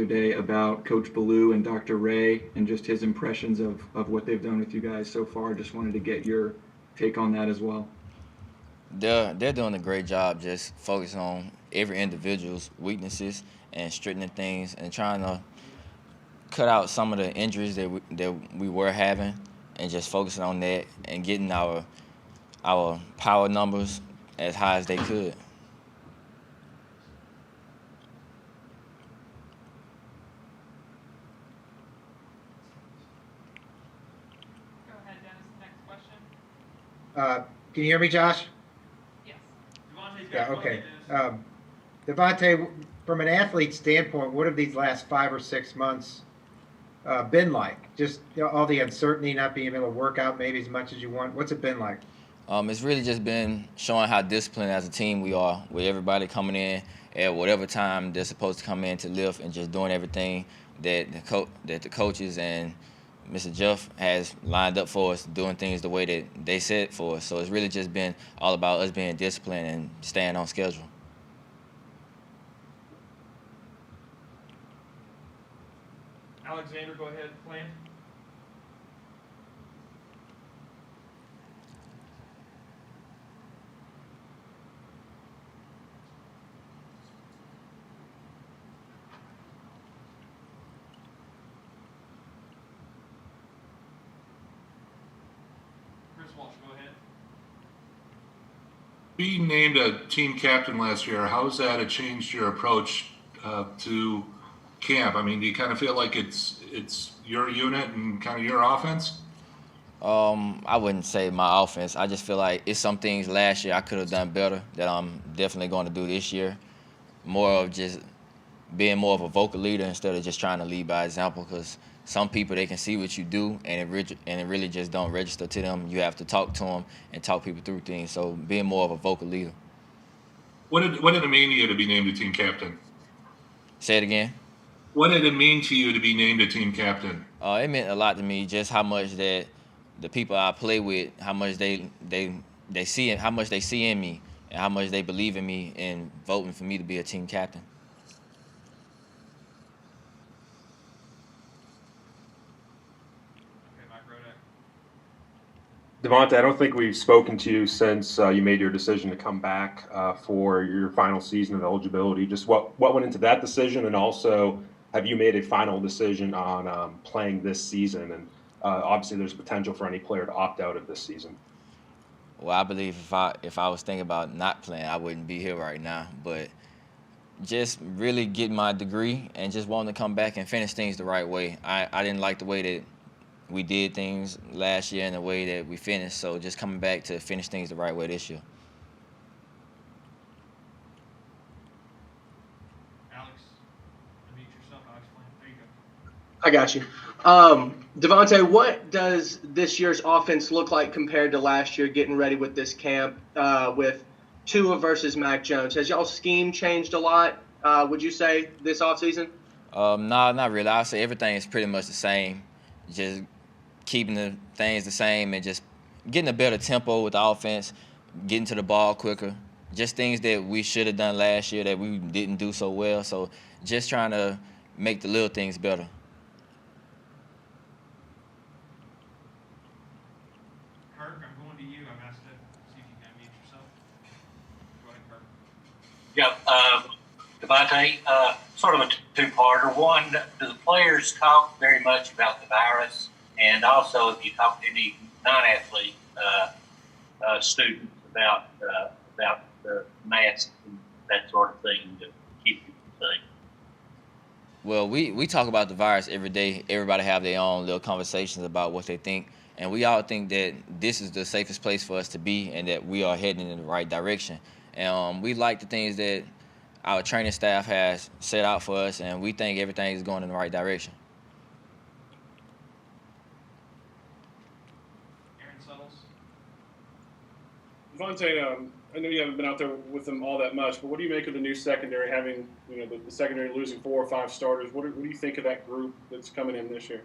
other day about Coach Ballou and Dr. Ray and just his impressions of what they've done with you guys so far. Just wanted to get your take on that as well. They're doing a great job just focusing on every individual's weaknesses and straightening things and trying to cut out some of the injuries that we were having and just focusing on that and getting our power numbers as high as they could. Go ahead, Dennis. Next question. Can you hear me, Josh? Yes. DeVonta's got Yeah, a okay. Dennis. Devontae, from an athlete standpoint, what have these last 5 or 6 months been like? Just all the uncertainty, not being able to work out maybe as much as you want. What's it been like? It's really just been showing how disciplined as a team we are, with everybody coming in at whatever time they're supposed to come in to lift and just doing everything that the coaches and Mr. Jeff has lined up for us, doing things the way that they said for us. So it's really just been all about us being disciplined and staying on schedule. Alexander, go ahead, plan. Chris Walsh, go ahead. Being named a team captain last year, how has that changed your approach to camp? I mean, do you kind of feel like it's your unit and kind of your offense? I wouldn't say my offense. I just feel like it's some things last year I could have done better that I'm definitely going to do this year. More of just being more of a vocal leader instead of just trying to lead by example, because some people, they can see what you do and it really just don't register to them. You have to talk to them and talk people through things. So being more of a vocal leader. What did it mean to you to be named a team captain? Say it again. What did it mean to you to be named a team captain? It meant a lot to me, just how much that the people I play with, how much they see it, how much they see in me, and how much they believe in me and voting for me to be a team captain. Okay, Mike Rodak. DeVonta, I don't think we've spoken to you since you made your decision to come back for your final season of eligibility. Just what went into that decision, and also have you made a final decision on playing this season? And obviously, there's potential for any player to opt out of this season. Well, I believe if I was thinking about not playing, I wouldn't be here right now. But just really getting my degree and just wanting to come back and finish things the right way. I didn't like the way that we did things last year and the way that we finished. So just coming back to finish things the right way this year. Alex, unmute yourself. Alex, plan. There you go. I got you. Devontae, what does this year's offense look like compared to last year getting ready with this camp with Tua versus Mac Jones? Has y'all's scheme changed a lot, would you say, this offseason? No, not really. I'll say everything is pretty much the same. Just keeping the things the same and just getting a better tempo with the offense, getting to the ball quicker. Just things that we should have done last year that we didn't do so well. So just trying to make the little things better. Kirk, I'm going to you. I'm asked to see if you can unmute yourself. Go ahead, Kirk. Yeah, Devontae, sort of a two-parter. One, do the players talk very much about the virus? And also, if you talk to any non-athlete students about the masks and that sort of thing to keep you safe? Well, we talk about the virus every day. Everybody have their own little conversations about what they think. And we all think that this is the safest place for us to be and that we are heading in the right direction. And we like the things that our training staff has set out for us, and we think everything is going in the right direction. Aaron Suttles. Devontae, I know you haven't been out there with them all that much, but what do you make of the new secondary, having the secondary losing 4 or 5 starters? What do you think of that group that's coming in this year?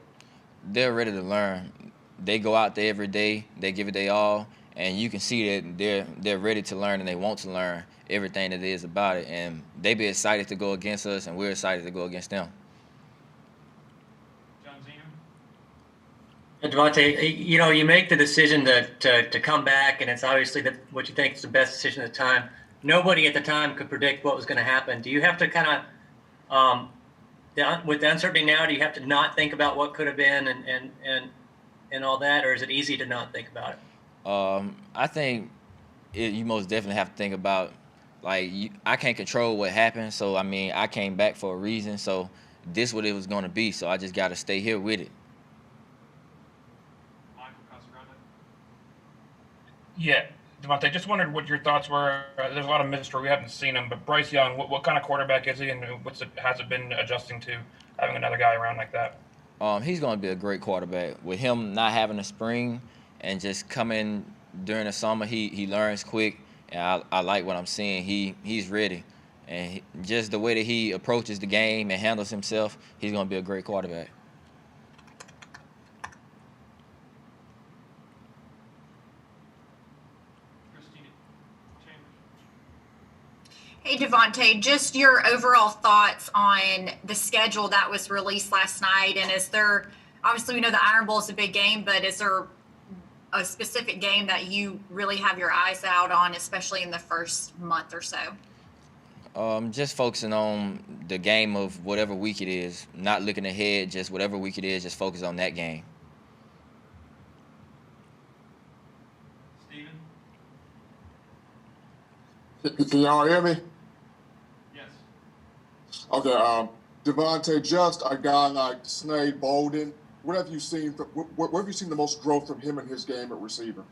They're ready to learn. They go out there every day. They give it their all, and you can see that they're ready to learn and they want to learn everything that is about it. And they be excited to go against us, and we're excited to go against them. DeVonta, you make the decision to come back, and it's obviously what you think is the best decision at the time. Nobody at the time could predict what was going to happen. Do you have to kind of, with the uncertainty now, do you have to not think about what could have been and all that, or is it easy to not think about it? I think you most definitely have to think about, like, I can't control what happened, so I mean, I came back for a reason, so this what it was going to be, so I just got to stay here with it. Yeah, DeVonta, just wondered what your thoughts were. There's a lot of mystery. We haven't seen him, but Bryce Young, what kind of quarterback is he, and has it been adjusting to having another guy around like that? He's going to be a great quarterback. With him not having a spring and just coming during the summer, he learns quick, and I like what I'm seeing. He's ready, and just the way that he approaches the game and handles himself, he's going to be a great quarterback. Hey, DeVonta, just your overall thoughts on the schedule that was released last night. And is there, obviously we know the Iron Bowl is a big game, but is there a specific game that you really have your eyes out on, especially in the first month or so? Just focusing on the game of whatever week it is, not looking ahead, just whatever week it is, just focus on that game. Steven? Can y'all hear me? Yes. Okay, DeVonta, just a guy like Slade Bolden, what have you seen the most growth from him in his game at receiver?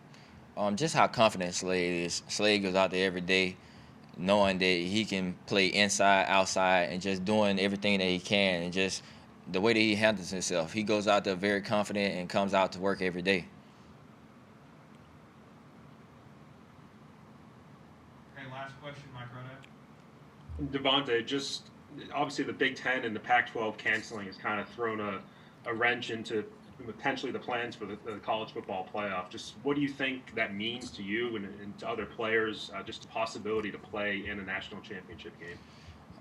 Just how confident Slade is. Slade goes out there every day knowing that he can play inside, outside, and just doing everything that he can, and just the way that he handles himself. He goes out there very confident and comes out to work every day. Okay, last question, Mike Rodak. DeVonta, just obviously the Big Ten and the Pac-12 canceling has kind of thrown a wrench into potentially the plans for the college football playoff. Just what do you think that means to you and to other players, just the possibility to play in a national championship game?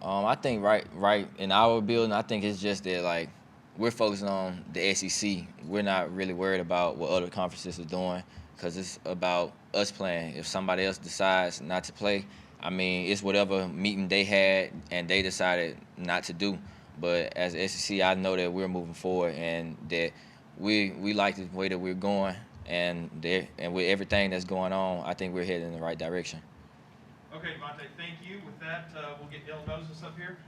I think right in our building, I think it's just that, like, we're focusing on the SEC. We're not really worried about what other conferences are doing because it's about us playing. If somebody else decides not to play, I mean, it's whatever meeting they had and they decided not to do. But as SEC, I know that we're moving forward and that we like the way that we're going, and with everything that's going on, I think we're heading in the right direction. Okay, DeVonta, thank you. With that, we'll get Dylan Moses up here.